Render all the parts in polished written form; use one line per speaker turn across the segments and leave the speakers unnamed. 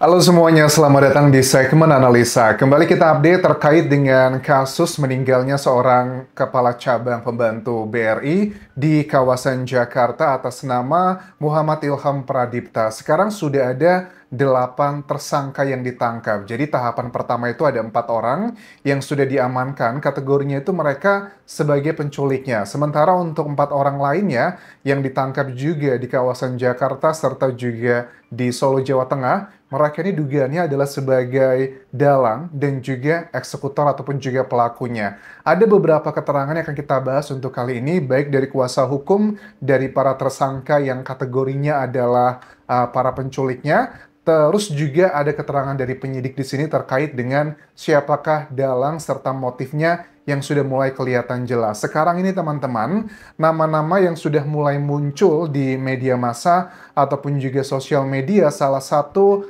Halo semuanya, selamat datang di segmen analisa. Kembali kita update terkait dengan kasus meninggalnya seorang kepala cabang pembantu BRI di kawasan Jakarta atas nama Muhammad Ilham Pradipta. Sekarang sudah ada 8 tersangka yang ditangkap. Jadi tahapan pertama itu ada 4 orang yang sudah diamankan. Kategorinya itu mereka sebagai penculiknya. Sementara untuk 4 orang lainnya yang ditangkap juga di kawasan Jakarta serta juga di Solo, Jawa Tengah, mereka ini dugaannya adalah sebagai dalang dan juga eksekutor ataupun juga pelakunya. Ada beberapa keterangan yang akan kita bahas untuk kali ini, baik dari kuasa hukum, dari para tersangka yang kategorinya adalah para penculiknya, terus juga ada keterangan dari penyidik di sini terkait dengan siapakah dalang serta motifnya yang sudah mulai kelihatan jelas. Sekarang ini teman-teman, nama-nama yang sudah mulai muncul di media massa ataupun juga sosial media, salah satu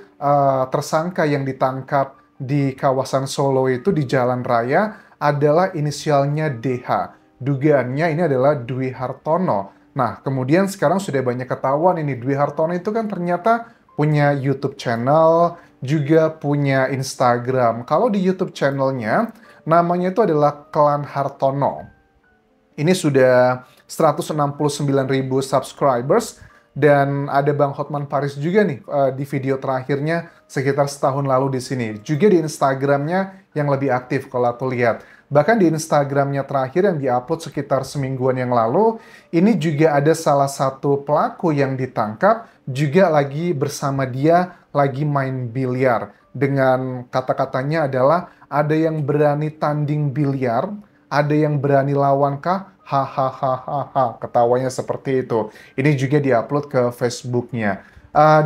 tersangka yang ditangkap di kawasan Solo itu di jalan raya adalah inisialnya DH. Dugaannya ini adalah Dwi Hartono. Nah, kemudian sekarang sudah banyak ketahuan ini Dwi Hartono itu kan ternyata punya YouTube channel, juga punya Instagram. Kalau di YouTube channelnya, namanya itu adalah Klan Hartono. Ini sudah 169.000 subscribers, dan ada Bang Hotman Paris juga nih di video terakhirnya sekitar setahun lalu di sini. Juga di Instagramnya yang lebih aktif kalau aku lihat. Bahkan di Instagramnya terakhir yang diupload sekitar semingguan yang lalu, ini juga ada salah satu pelaku yang ditangkap, juga lagi bersama dia lagi main biliar. Dengan kata-katanya adalah ada yang berani tanding biliar, ada yang berani lawan kah? Hahaha, ketawanya seperti itu. Ini juga diupload ke Facebooknya.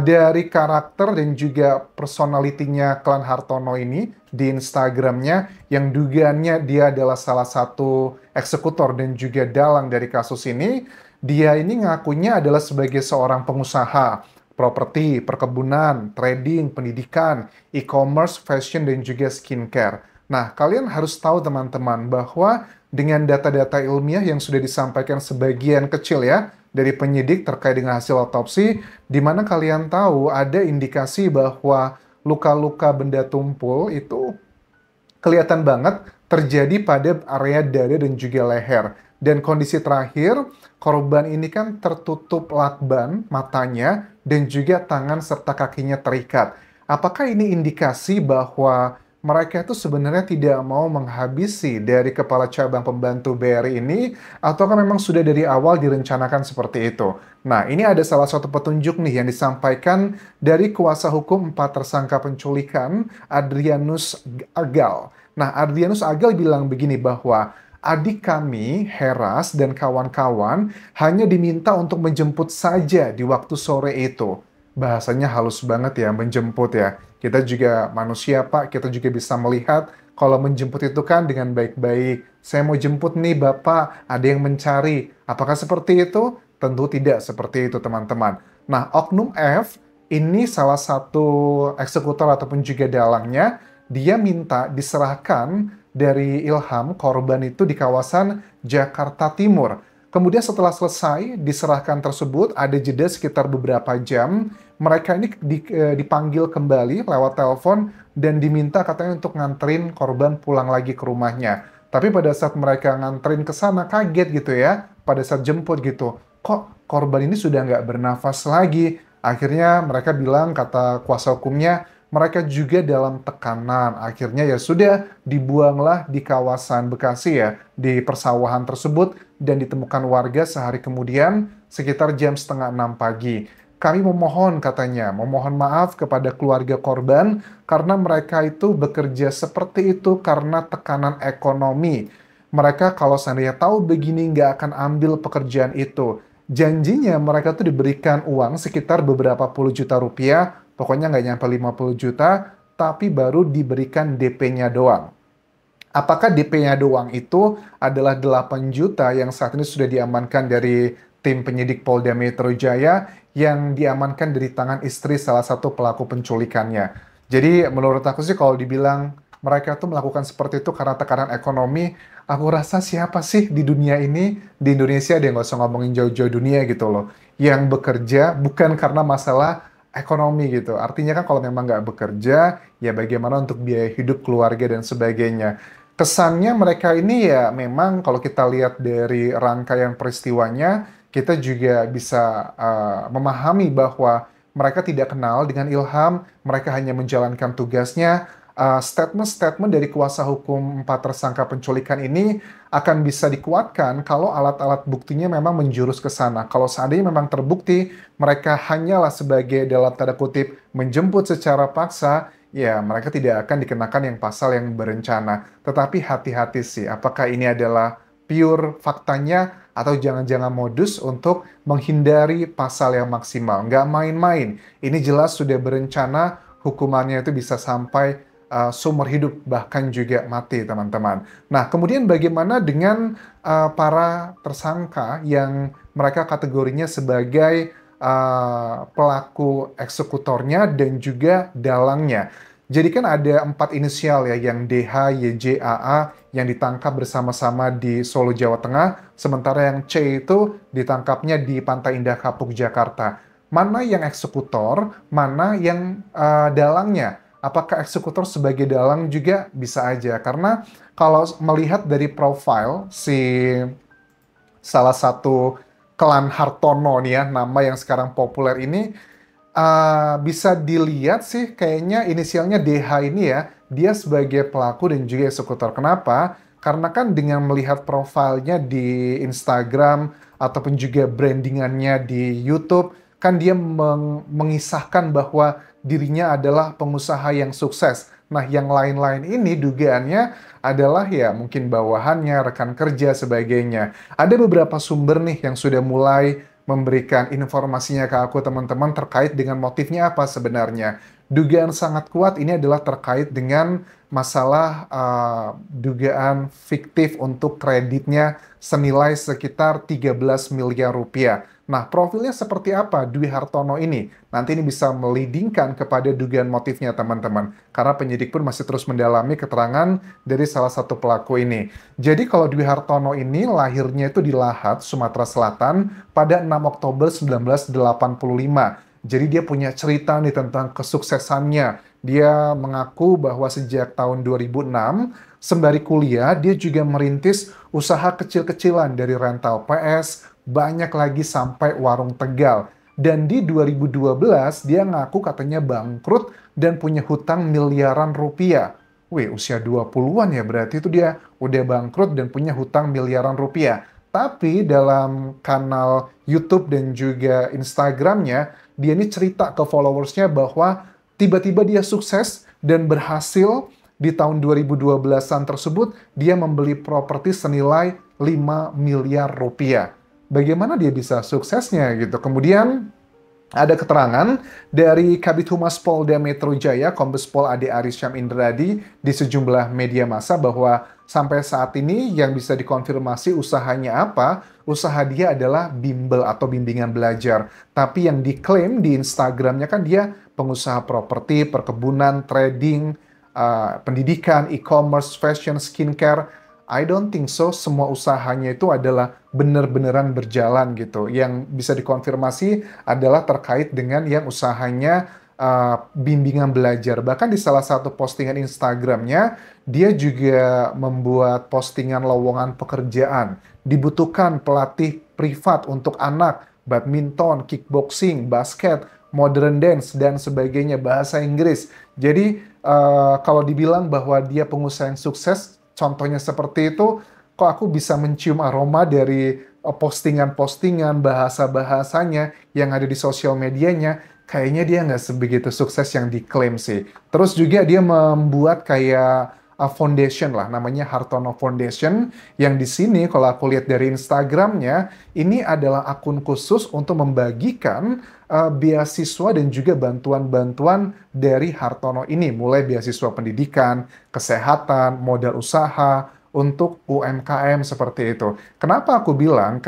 Dari karakter dan juga personalitinya Klan Hartono ini di Instagramnya, yang dugaannya dia adalah salah satu eksekutor dan juga dalang dari kasus ini, dia ini ngakunya adalah sebagai seorang pengusaha properti, perkebunan, trading, pendidikan, e-commerce, fashion, dan juga skincare. Nah, kalian harus tahu teman-teman bahwa dengan data-data ilmiah yang sudah disampaikan sebagian kecil ya dari penyidik terkait dengan hasil otopsi, di mana kalian tahu ada indikasi bahwa luka-luka benda tumpul itu kelihatan banget terjadi pada area dada dan juga leher. Dan kondisi terakhir, korban ini kan tertutup lakban matanya dan juga tangan serta kakinya terikat. Apakah ini indikasi bahwa mereka itu sebenarnya tidak mau menghabisi dari kepala cabang pembantu BRI ini, ataukah memang sudah dari awal direncanakan seperti itu? Nah, ini ada salah satu petunjuk nih yang disampaikan dari kuasa hukum 4 tersangka penculikan, Adrianus Agal. Nah, Adrianus Agal bilang begini bahwa adik kami, Heras, dan kawan-kawan hanya diminta untuk menjemput saja di waktu sore itu. Bahasanya halus banget ya, menjemput ya. Kita juga manusia, Pak. Kita juga bisa melihat kalau menjemput itu kan dengan baik-baik. Saya mau jemput nih, Bapak. Ada yang mencari. Apakah seperti itu? Tentu tidak seperti itu, teman-teman. Nah, Oknum F ini salah satu eksekutor ataupun juga dalangnya. Dia minta diserahkan dari Ilham, korban itu di kawasan Jakarta Timur. Kemudian setelah selesai diserahkan tersebut, ada jeda sekitar beberapa jam. Mereka ini dipanggil kembali lewat telepon dan diminta katanya untuk nganterin korban pulang lagi ke rumahnya. Tapi pada saat mereka nganterin ke sana kaget gitu ya, pada saat jemput gitu. Kok korban ini sudah nggak bernafas lagi? Akhirnya mereka bilang, kata kuasa hukumnya, mereka juga dalam tekanan. Akhirnya ya sudah dibuanglah di kawasan Bekasi ya, di persawahan tersebut, dan ditemukan warga sehari kemudian sekitar jam setengah 6 pagi. Kami memohon katanya, memohon maaf kepada keluarga korban karena mereka itu bekerja seperti itu karena tekanan ekonomi. Mereka kalau seandainya tahu begini nggak akan ambil pekerjaan itu. Janjinya mereka tuh diberikan uang sekitar beberapa puluh juta rupiah, pokoknya nggak nyampe 50 juta, tapi baru diberikan DP-nya doang. Apakah DP-nya doang itu adalah 8 juta yang saat ini sudah diamankan dari tim penyidik Polda Metro Jaya yang diamankan dari tangan istri salah satu pelaku penculikannya. Jadi menurut aku sih kalau dibilang mereka tuh melakukan seperti itu karena tekanan ekonomi, aku rasa siapa sih di dunia ini, di Indonesia, dia nggak usah ngomongin jauh-jauh dunia gitu loh, yang bekerja bukan karena masalah ekonomi gitu. Artinya kan kalau memang nggak bekerja, ya bagaimana untuk biaya hidup keluarga dan sebagainya. Kesannya mereka ini ya memang kalau kita lihat dari rangkaian peristiwanya, kita juga bisa memahami bahwa mereka tidak kenal dengan Ilham, mereka hanya menjalankan tugasnya. Statement-statement dari kuasa hukum empat tersangka penculikan ini akan bisa dikuatkan kalau alat-alat buktinya memang menjurus ke sana. Kalau seandainya memang terbukti mereka hanyalah sebagai dalam tanda kutip menjemput secara paksa, ya mereka tidak akan dikenakan yang pasal yang berencana. Tetapi hati-hati sih, apakah ini adalah pure faktanya atau jangan-jangan modus untuk menghindari pasal yang maksimal. Nggak main-main. Ini jelas sudah berencana, hukumannya itu bisa sampai seumur hidup, bahkan juga mati, teman-teman. Nah, kemudian bagaimana dengan para tersangka yang mereka kategorinya sebagai pelaku eksekutornya dan juga dalangnya? Jadi kan ada 4 inisial ya, yang DH, YJ, AA yang ditangkap bersama-sama di Solo, Jawa Tengah, sementara yang C itu ditangkapnya di Pantai Indah Kapuk, Jakarta. Mana yang eksekutor, mana yang dalangnya? Apakah eksekutor sebagai dalang juga bisa aja? Karena kalau melihat dari profil si salah satu klan Hartono nih ya, nama yang sekarang populer ini, bisa dilihat sih kayaknya inisialnya DH ini ya, dia sebagai pelaku dan juga eksekutor. Kenapa? Karena kan dengan melihat profilnya di Instagram ataupun juga brandingannya di YouTube, kan dia mengisahkan bahwa dirinya adalah pengusaha yang sukses. Nah, yang lain-lain ini dugaannya adalah ya mungkin bawahannya, rekan kerja, sebagainya. Ada beberapa sumber nih yang sudah mulai memberikan informasinya ke aku, teman-teman, terkait dengan motifnya apa sebenarnya. Dugaan sangat kuat ini adalah terkait dengan masalah dugaan fiktif untuk kreditnya senilai sekitar 13 miliar rupiah. Nah, profilnya seperti apa Dwi Hartono ini? Nanti ini bisa melidingkan kepada dugaan motifnya, teman-teman. Karena penyidik pun masih terus mendalami keterangan dari salah satu pelaku ini. Jadi kalau Dwi Hartono ini lahirnya itu di Lahat, Sumatera Selatan pada 6 Oktober 1985. Jadi dia punya cerita nih tentang kesuksesannya. Dia mengaku bahwa sejak tahun 2006, sembari kuliah, dia juga merintis usaha kecil-kecilan dari rental PS, banyak lagi sampai warung Tegal. Dan di 2012, dia ngaku katanya bangkrut dan punya hutang miliaran rupiah. Wih, usia 20-an ya, berarti itu dia udah bangkrut dan punya hutang miliaran rupiah. Tapi dalam kanal YouTube dan juga Instagramnya, dia ini cerita ke followersnya bahwa tiba-tiba dia sukses dan berhasil di tahun 2012-an tersebut, dia membeli properti senilai 5 miliar rupiah. Bagaimana dia bisa suksesnya gitu. Kemudian ada keterangan dari Kabid Humas Polda Metro Jaya, Kombes Pol Ade Aris Indradi, di sejumlah media massa bahwa sampai saat ini yang bisa dikonfirmasi usahanya apa, usaha dia adalah bimbel atau bimbingan belajar. Tapi yang diklaim di Instagramnya kan dia pengusaha properti, perkebunan, trading, pendidikan, e-commerce, fashion, skincare. I don't think so, semua usahanya itu adalah benar-beneran berjalan gitu. Yang bisa dikonfirmasi adalah terkait dengan yang usahanya bimbingan belajar. Bahkan di salah satu postingan Instagramnya, dia juga membuat postingan lowongan pekerjaan. Dibutuhkan pelatih privat untuk anak, badminton, kickboxing, basket, modern dance, dan sebagainya, bahasa Inggris. Jadi kalau dibilang bahwa dia pengusaha yang sukses, contohnya seperti itu, kok aku bisa mencium aroma dari postingan-postingan, bahasa-bahasanya yang ada di sosial medianya, kayaknya dia nggak sebegitu sukses yang diklaim sih. Terus juga dia membuat kayak foundation lah, namanya Hartono Foundation, yang di sini kalau aku lihat dari Instagramnya, ini adalah akun khusus untuk membagikan beasiswa dan juga bantuan-bantuan dari Hartono ini, mulai beasiswa pendidikan, kesehatan, modal usaha, untuk UMKM seperti itu. Kenapa aku bilang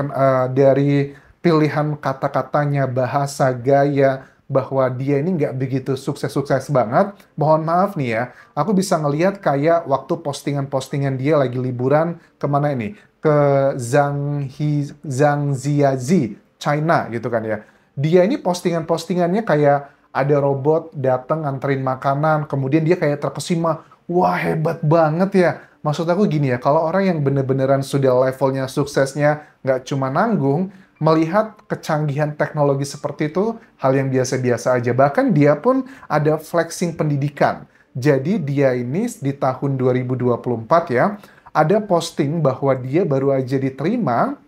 dari pilihan kata-katanya, bahasa, gaya, bahwa dia ini nggak begitu sukses-sukses banget, mohon maaf nih ya, aku bisa ngelihat kayak waktu postingan-postingan dia lagi liburan, kemana ini? Ke Zhangjiajie, China gitu kan ya. Dia ini postingan-postingannya kayak ada robot datang nganterin makanan, kemudian dia kayak terkesima, wah hebat banget ya. Maksud aku gini ya, kalau orang yang bener-beneran sudah levelnya suksesnya nggak cuma nanggung, melihat kecanggihan teknologi seperti itu, hal yang biasa-biasa aja. Bahkan dia pun ada flexing pendidikan. Jadi dia ini di tahun 2024 ya, ada posting bahwa dia baru aja diterima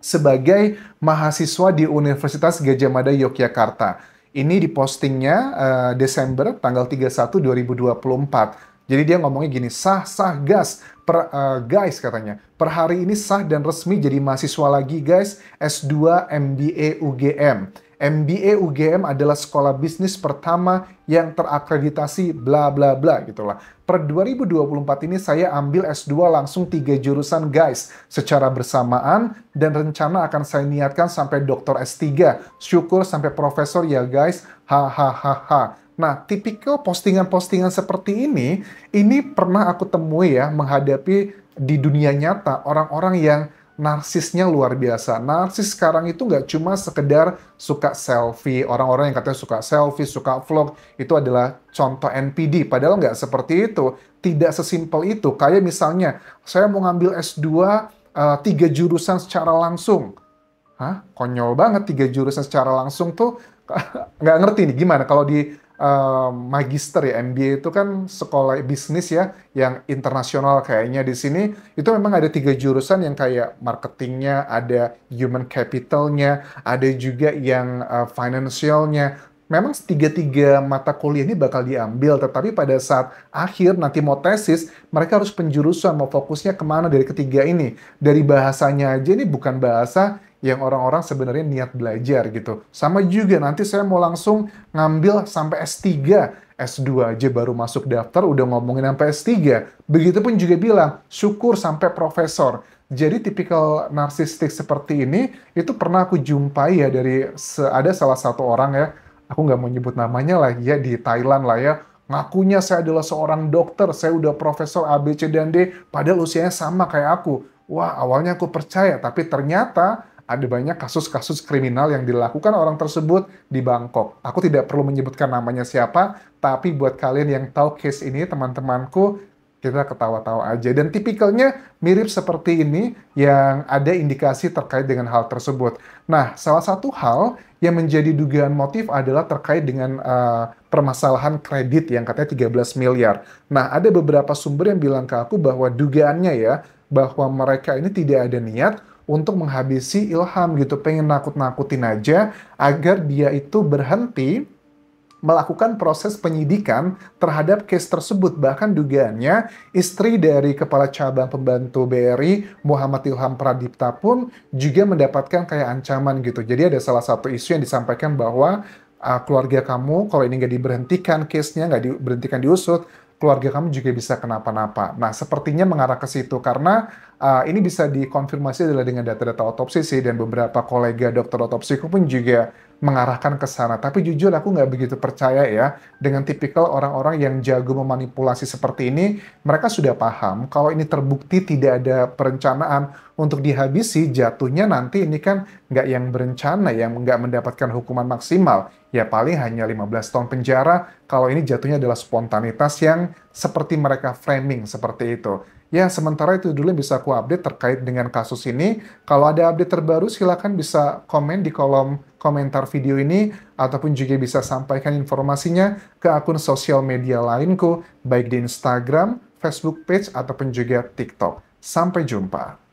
sebagai mahasiswa di Universitas Gadjah Mada Yogyakarta. Ini dipostingnya Desember tanggal 31 2024. Jadi dia ngomongnya gini, sah gas, guys katanya, per hari ini sah dan resmi jadi mahasiswa lagi guys, S2 MBA UGM. MBA UGM adalah sekolah bisnis pertama yang terakreditasi bla bla bla gitulah. Per 2024 ini saya ambil S2 langsung 3 jurusan guys secara bersamaan dan rencana akan saya niatkan sampai doktor S3. Syukur sampai profesor ya guys. Hahaha. Nah, tipikal postingan-postingan seperti ini pernah aku temui ya menghadapi di dunia nyata orang-orang yang narsisnya luar biasa. Narsis sekarang itu nggak cuma sekedar suka selfie. Orang-orang yang katanya suka selfie, suka vlog, itu adalah contoh NPD. Padahal nggak seperti itu. Tidak sesimpel itu. Kayak misalnya, saya mau ngambil S2, 3 jurusan secara langsung. Hah? Konyol banget 3 jurusan secara langsung tuh. Nggak ngerti nih, gimana kalau di magister ya, MBA itu kan sekolah bisnis ya, yang internasional kayaknya di sini itu memang ada 3 jurusan yang kayak marketingnya, ada human capitalnya, ada juga yang financialnya. Memang tiga mata kuliah ini bakal diambil, tetapi pada saat akhir nanti mau tesis, mereka harus penjurusan, mau fokusnya kemana dari ketiga ini. Dari bahasanya aja ini bukan bahasa yang orang-orang sebenarnya niat belajar gitu. Sama juga nanti saya mau langsung ngambil sampai S3, S2 aja baru masuk daftar udah ngomongin sampai S3. Begitupun juga bilang, syukur sampai profesor. Jadi tipikal narsistik seperti ini, itu pernah aku jumpai ya dari, ada salah satu orang ya, aku nggak mau nyebut namanya lagi ya, di Thailand lah ya, ngakunya saya adalah seorang dokter, saya udah profesor A, B, C, dan D, padahal usianya sama kayak aku. Wah, awalnya aku percaya, tapi ternyata ada banyak kasus-kasus kriminal yang dilakukan orang tersebut di Bangkok. Aku tidak perlu menyebutkan namanya siapa, tapi buat kalian yang tahu case ini, teman-temanku, kita ketawa-tawa aja. Dan tipikalnya mirip seperti ini yang ada indikasi terkait dengan hal tersebut. Nah, salah satu hal yang menjadi dugaan motif adalah terkait dengan permasalahan kredit yang katanya 13 miliar. Nah, ada beberapa sumber yang bilang ke aku bahwa dugaannya ya, bahwa mereka ini tidak ada niat untuk menghabisi Ilham gitu, pengen nakut-nakutin aja agar dia itu berhenti melakukan proses penyidikan terhadap case tersebut. Bahkan dugaannya istri dari Kepala Cabang Pembantu BRI Muhammad Ilham Pradipta pun juga mendapatkan kayak ancaman gitu. Jadi ada salah satu isu yang disampaikan bahwa keluarga kamu kalau ini nggak diberhentikan, case-nya nggak diberhentikan diusut, keluarga kamu juga bisa kenapa-napa. Nah, sepertinya mengarah ke situ karena ini bisa dikonfirmasi adalah dengan data-data otopsi sih, dan beberapa kolega dokter otopsiku pun juga mengarahkan ke sana. Tapi jujur aku nggak begitu percaya ya dengan tipikal orang-orang yang jago memanipulasi seperti ini. Mereka sudah paham kalau ini terbukti tidak ada perencanaan untuk dihabisi, jatuhnya nanti ini kan nggak yang berencana, yang nggak mendapatkan hukuman maksimal. Ya paling hanya 15 tahun penjara, kalau ini jatuhnya adalah spontanitas yang seperti mereka framing seperti itu. Ya, sementara itu dulu yang bisa aku update terkait dengan kasus ini. Kalau ada update terbaru, silakan bisa komen di kolom komentar video ini, ataupun juga bisa sampaikan informasinya ke akun sosial media lainku, baik di Instagram, Facebook page, ataupun juga TikTok. Sampai jumpa.